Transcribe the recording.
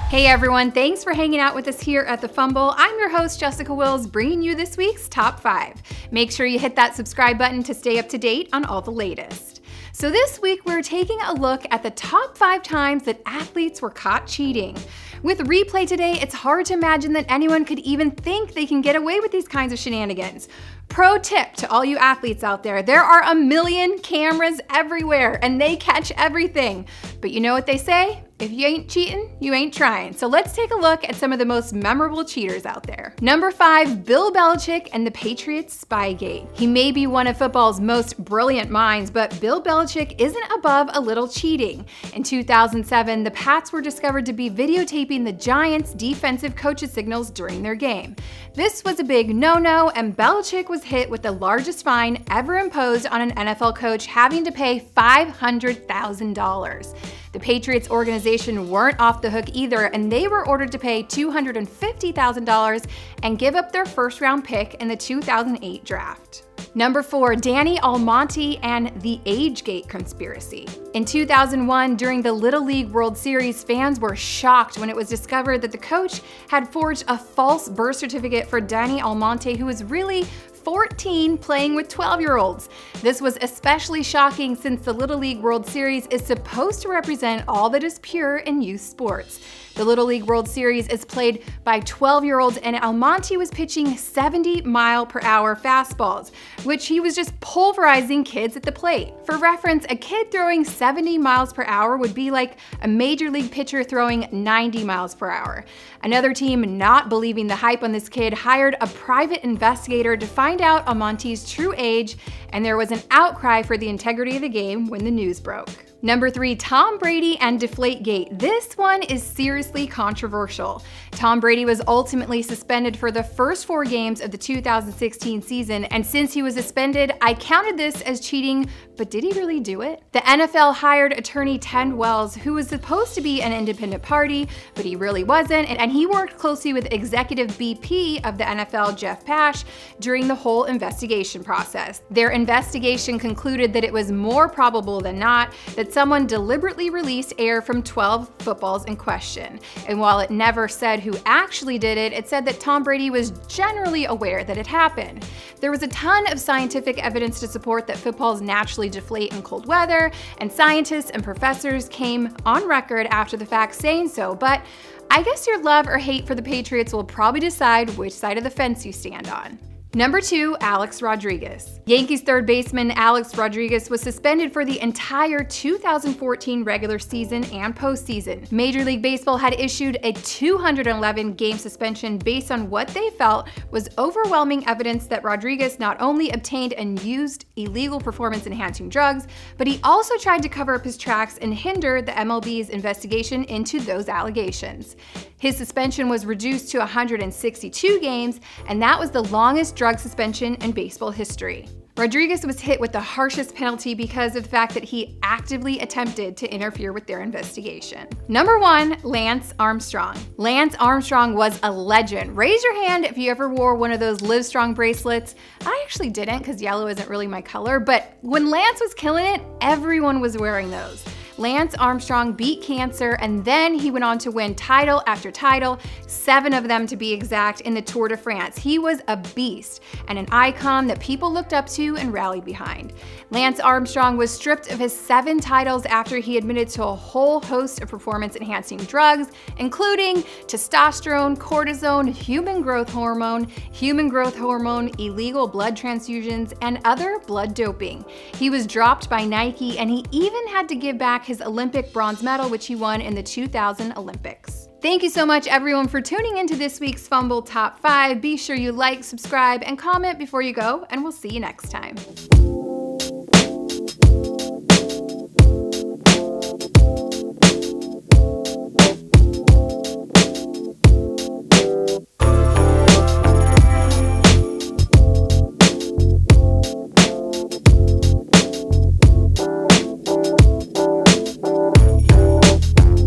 Hey everyone, thanks for hanging out with us here at The Fumble. I'm your host, Jessica Wills, bringing you this week's Top 5. Make sure you hit that subscribe button to stay up to date on all the latest. So this week, we're taking a look at the top 5 times that athletes were caught cheating. With replay today, it's hard to imagine that anyone could even think they can get away with these kinds of shenanigans. Pro tip to all you athletes out there are a million cameras everywhere and they catch everything. But you know what they say? If you ain't cheating, you ain't trying. So let's take a look at some of the most memorable cheaters out there. Number 5, Bill Belichick and the Patriots Spygate. He may be one of football's most brilliant minds, but Bill Belichick isn't above a little cheating. In 2007, the Pats were discovered to be videotaping the Giants' defensive coaches' signals during their game. This was a big no-no, and Belichick was hit with the largest fine ever imposed on an NFL coach, having to pay $500,000. The Patriots organization weren't off the hook either, and they were ordered to pay $250,000 and give up their first-round pick in the 2008 draft. Number 4, Danny Almonte and the Agegate conspiracy. In 2001, during the Little League World Series, fans were shocked when it was discovered that the coach had forged a false birth certificate for Danny Almonte, who was really 14 playing with 12-year-olds. This was especially shocking since the Little League World Series is supposed to represent all that is pure in youth sports. The Little League World Series is played by 12-year-olds, and Almonte was pitching 70-mile-per-hour fastballs, which he was just pulverizing kids at the plate. For reference, a kid throwing 70 miles per hour would be like a major league pitcher throwing 90 miles per hour. Another team, not believing the hype on this kid, hired a private investigator to find out Almonte's true age, and there was an outcry for the integrity of the game when the news broke. Number 3, Tom Brady and Deflategate. This one is seriously controversial. Tom Brady was ultimately suspended for the first 4 games of the 2016 season, and since he was suspended, I counted this as cheating, but did he really do it? The NFL hired attorney Ted Wells, who was supposed to be an independent party, but he really wasn't, and he worked closely with executive BP of the NFL, Jeff Pash, during the whole investigation process. Their investigation concluded that it was more probable than not that someone deliberately released air from 12 footballs in question. And while it never said who actually did it, it said that Tom Brady was generally aware that it happened. There was a ton of scientific evidence to support that footballs naturally deflate in cold weather, and scientists and professors came on record after the fact saying so, but I guess your love or hate for the Patriots will probably decide which side of the fence you stand on. Number 2, Alex Rodriguez. Yankees third baseman Alex Rodriguez was suspended for the entire 2014 regular season and postseason. Major League Baseball had issued a 211-game suspension based on what they felt was overwhelming evidence that Rodriguez not only obtained and used illegal performance-enhancing drugs, but he also tried to cover up his tracks and hinder the MLB's investigation into those allegations. His suspension was reduced to 162 games, and that was the longest drug suspension in baseball history. Rodriguez was hit with the harshest penalty because of the fact that he actively attempted to interfere with their investigation. Number 1, Lance Armstrong. Lance Armstrong was a legend. Raise your hand if you ever wore one of those Livestrong bracelets. I actually didn't because yellow isn't really my color, but when Lance was killing it, everyone was wearing those. Lance Armstrong beat cancer, and then he went on to win title after title, 7 of them to be exact, in the Tour de France. He was a beast and an icon that people looked up to and rallied behind. Lance Armstrong was stripped of his 7 titles after he admitted to a whole host of performance-enhancing drugs, including testosterone, cortisone, human growth hormone, illegal blood transfusions, and other blood doping. He was dropped by Nike, and he even had to give back his Olympic bronze medal, which he won in the 2000 Olympics. Thank you so much everyone for tuning into this week's Fumble Top 5. Be sure you like, subscribe, and comment before you go, and we'll see you next time.